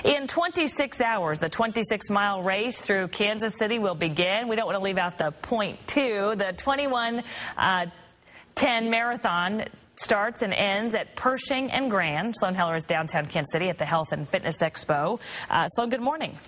In 26 hours, the 26-mile race through Kansas City will begin. We don't want to leave out the point two. The 21:10 marathon starts and ends at Pershing and Grand. Sloan Heller is downtown Kansas City at the Health and Fitness Expo. Sloan, good morning.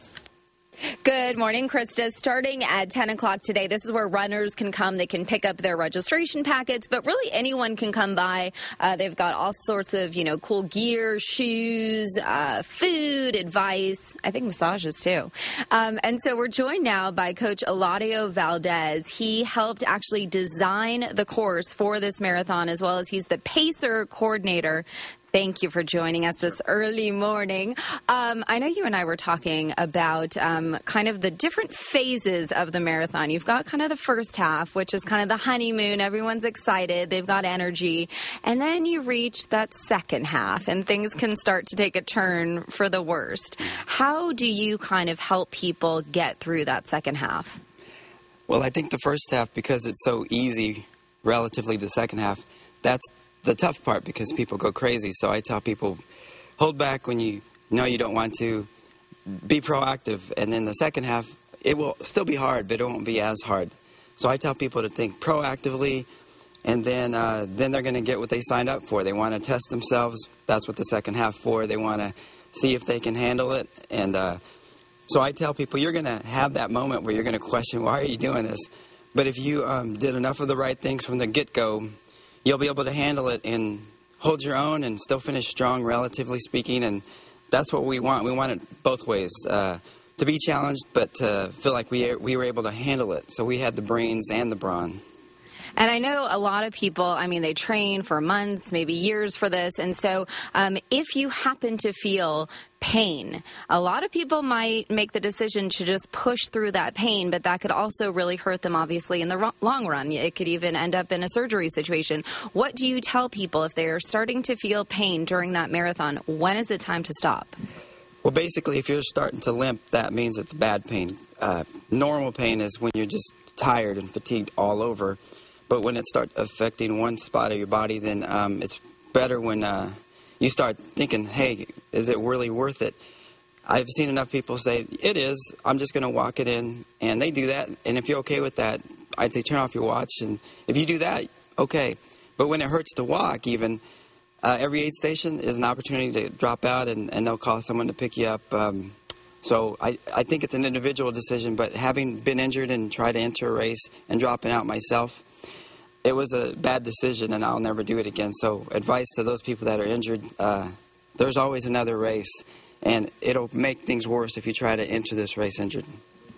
Good morning, Krista. Starting at 10 o'clock today, this is where runners can come. They can pick up their registration packets, but really anyone can come by. They've got all sorts of, cool gear, shoes, food, advice, I think massages too. And so we're joined now by Coach Eladio Valdez. He helped actually design the course for this marathon, as well as he's the pacer coordinator. Thank you for joining us this early morning. I know you and I were talking about kind of the different phases of the marathon. You've got kind of the first half, which is kind of the honeymoon. Everyone's excited. They've got energy. And then you reach that second half, and things can start to take a turn for the worst. How do you kind of help people get through that second half? Well, I think the first half, because it's so easy relatively to the second half, that's the tough part because people go crazy. So I tell people, hold back when you know you don't want to. Be proactive. And then the second half, it will still be hard, but it won't be as hard. So I tell people to think proactively, and then they're going to get what they signed up for. They want to test themselves. That's what the second half for. They want to see if they can handle it. And so I tell people, you're going to have that moment where you're going to question, why are you doing this? But if you did enough of the right things from the get-go, you'll be able to handle it and hold your own and still finish strong, relatively speaking. And that's what we want. We want it both ways, to be challenged, but to feel like we were able to handle it. So we had the brains and the brawn. And I know a lot of people, they train for months, maybe years for this. And so if you happen to feel pain, a lot of people might make the decision to just push through that pain, but that could also really hurt them, obviously, in the long run. It could even end up in a surgery situation. What do you tell people if they're starting to feel pain during that marathon? When is it time to stop? Well, basically, if you're starting to limp, that means it's bad pain. Normal pain is when you're just tired and fatigued all over. But when it starts affecting one spot of your body, then it's better when you start thinking, hey, is it really worth it? I've seen enough people say, it is. I'm just going to walk it in. And they do that. And if you're okay with that, I'd say turn off your watch. And if you do that, okay. But when it hurts to walk, even, every aid station is an opportunity to drop out, and they'll call someone to pick you up. So I think it's an individual decision. But having been injured and tried to enter a race and dropping out myself, it was a bad decision, and I'll never do it again. So advice to those people that are injured, there's always another race, and it'll make things worse if you try to enter this race injured.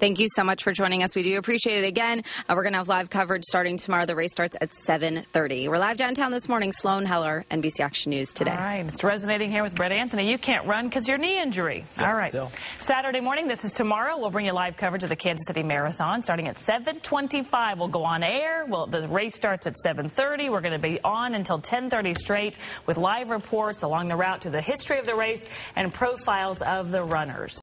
Thank you so much for joining us. We do appreciate it again. We're going to have live coverage starting tomorrow. The race starts at 7:30. We're live downtown this morning. Sloan Heller, NBC Action News Today. All right. It's resonating here with Brett Anthony. You can't run because your knee injury. Yeah, all right. Still. Saturday morning, this is tomorrow. We'll bring you live coverage of the Kansas City Marathon starting at 7:25. We'll go on air. The race starts at 7:30. We're going to be on until 10:30 straight with live reports along the route to the history of the race and profiles of the runners.